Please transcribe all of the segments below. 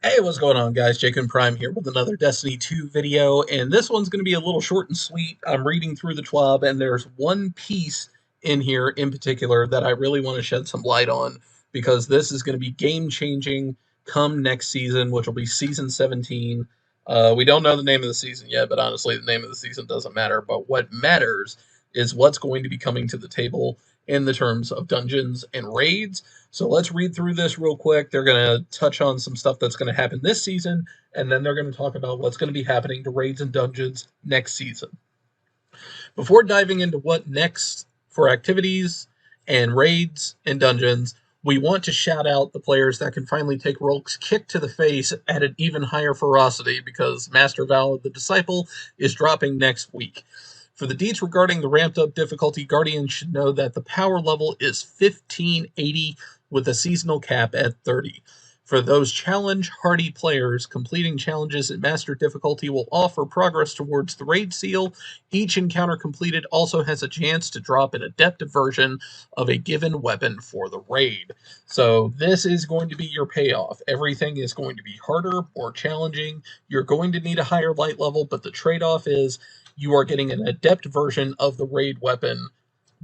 Hey, what's going on, guys? Jacob Prime here with another Destiny 2 video, and this one's going to be a little short and sweet. I'm reading through the TWAB, and there's one piece in here in particular that I really want to shed some light on because this is going to be game-changing come next season, which will be Season 17. We don't know the name of the season yet, but honestly, the name of the season doesn't matter. But what matters is what's going to be coming to the table in the terms of dungeons and raids. So let's read through this real quick. They're going to touch on some stuff that's going to happen this season, and then they're going to talk about what's going to be happening to raids and dungeons next season. Before diving into what next for activities and raids and dungeons, we want to shout out the players that can finally take Rolk's kick to the face at an even higher ferocity because Master Vow of the Disciple is dropping next week. For the deets regarding the ramped up difficulty, Guardians should know that the power level is 1580 with a seasonal cap at 30. For those challenge-hardy players, completing challenges at Master difficulty will offer progress towards the raid seal. Each encounter completed also has a chance to drop an adept version of a given weapon for the raid. So this is going to be your payoff. Everything is going to be harder, more challenging. You're going to need a higher light level, but the trade-off is you are getting an adept version of the raid weapon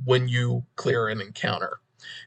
when you clear an encounter.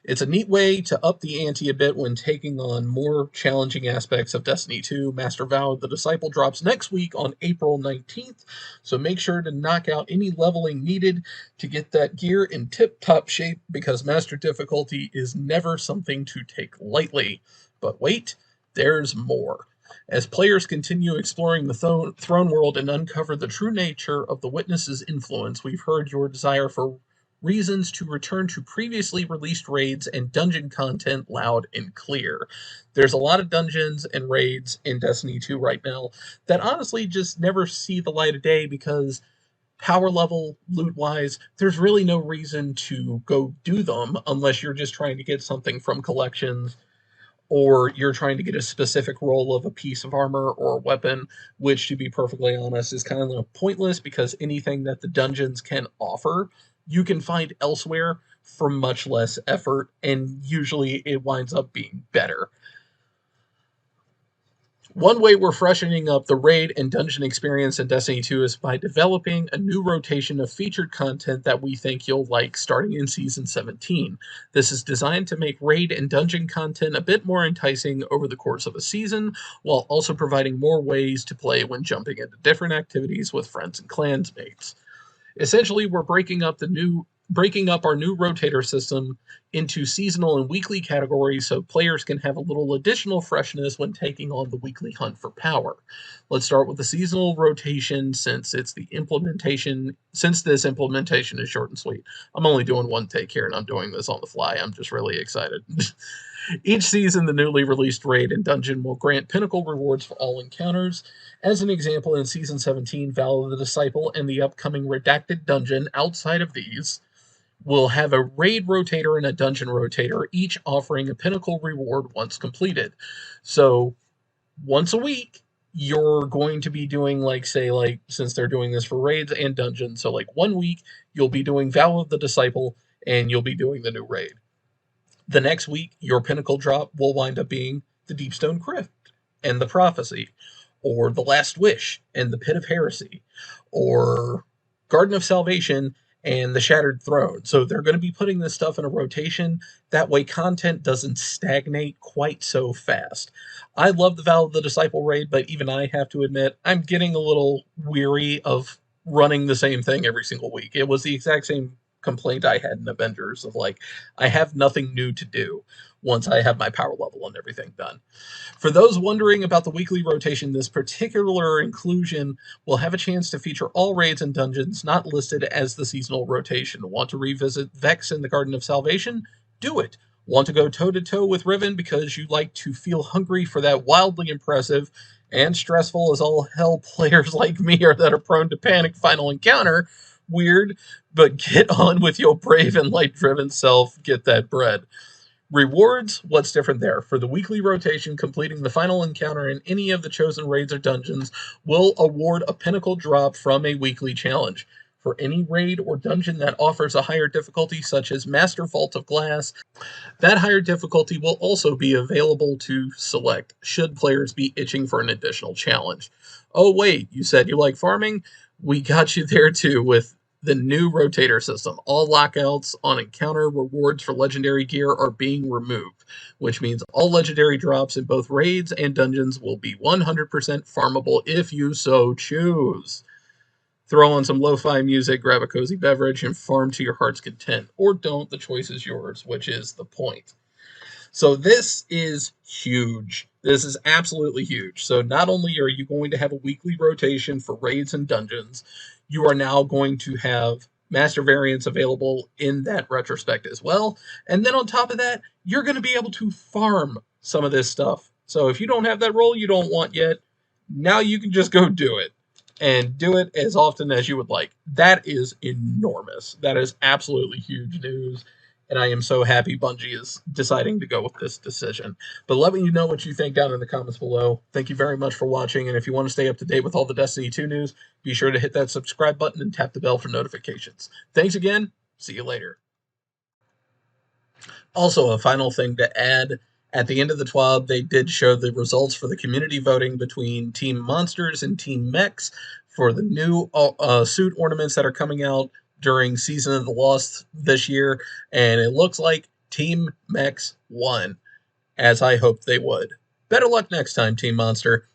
It's a neat way to up the ante a bit when taking on more challenging aspects of Destiny 2. Master Vow of the Disciple drops next week on April 19th, so make sure to knock out any leveling needed to get that gear in tip-top shape because Master difficulty is never something to take lightly. But wait, there's more. As players continue exploring the throne world and uncover the true nature of the Witness's influence, we've heard your desire for reasons to return to previously released raids and dungeon content loud and clear. There's a lot of dungeons and raids in Destiny 2 right now that honestly just never see the light of day because power level, loot-wise, there's really no reason to go do them unless you're just trying to get something from collections or you're trying to get a specific role of a piece of armor or a weapon, which, to be perfectly honest, is kind of pointless because anything that the dungeons can offer, you can find elsewhere for much less effort, and usually it winds up being better. One way we're freshening up the raid and dungeon experience in Destiny 2 is by developing a new rotation of featured content that we think you'll like starting in Season 17. This is designed to make raid and dungeon content a bit more enticing over the course of a season, while also providing more ways to play when jumping into different activities with friends and clansmates. Essentially, we're breaking up our new rotator system into seasonal and weekly categories so players can have a little additional freshness when taking on the weekly hunt for power. Let's start with the seasonal rotation since this implementation is short and sweet. I'm only doing one take here and I'm doing this on the fly. I'm just really excited. Each season, the newly released raid and dungeon will grant pinnacle rewards for all encounters. As an example, in Season 17, Vow of the Disciple and the upcoming Redacted dungeon outside of these will have a raid rotator and a dungeon rotator, each offering a pinnacle reward once completed. So once a week, you're going to be doing, since they're doing this for raids and dungeons, so 1 week, you'll be doing Vow of the Disciple, and you'll be doing the new raid. The next week, your pinnacle drop will wind up being the Deepstone Crypt and the Prophecy, or the Last Wish and the Pit of Heresy, or Garden of Salvation and the Shattered Throne. So they're going to be putting this stuff in a rotation. That way content doesn't stagnate quite so fast. I love the Vow of the Disciple raid, but even I have to admit, I'm getting a little weary of running the same thing every single week. It was the exact same complaint I had in Avengers of I have nothing new to do once I have my power level and everything done. For those wondering about the weekly rotation, this particular inclusion will have a chance to feature all raids and dungeons not listed as the seasonal rotation. Want to revisit Vex in the Garden of Salvation? Do it. Want to go toe-to-toe with Riven because you like to feel hungry for that wildly impressive and stressful as all hell players like me are that are prone to panic final encounter? Weird, but get on with your brave and light-driven self. Get that bread. Rewards, what's different there? For the weekly rotation, completing the final encounter in any of the chosen raids or dungeons will award a pinnacle drop from a weekly challenge. For any raid or dungeon that offers a higher difficulty, such as Master Vault of Glass, that higher difficulty will also be available to select, should players be itching for an additional challenge. Oh, wait, you said you like farming? We got you there too with the new rotator system. All lockouts on encounter rewards for legendary gear are being removed, which means all legendary drops in both raids and dungeons will be 100% farmable if you so choose. Throw on some lo-fi music, grab a cozy beverage, and farm to your heart's content. Or don't, the choice is yours, which is the point. So this is huge. This is absolutely huge. So not only are you going to have a weekly rotation for raids and dungeons, you are now going to have master variants available in that retrospect as well. And then on top of that, you're going to be able to farm some of this stuff. So if you don't have that role you don't want yet, now you can just go do it and do it as often as you would like. That is enormous. That is absolutely huge news. And I am so happy Bungie is deciding to go with this decision. But let me know what you think down in the comments below. Thank you very much for watching. And if you want to stay up to date with all the Destiny 2 news, be sure to hit that subscribe button and tap the bell for notifications. Thanks again. See you later. Also, a final thing to add. At the end of the TWAB, they did show the results for the community voting between Team Monsters and Team Mechs for the new suit ornaments that are coming out during Season of the Lost this year, and it looks like Team Mechs won, as I hoped they would. Better luck next time, Team Monster.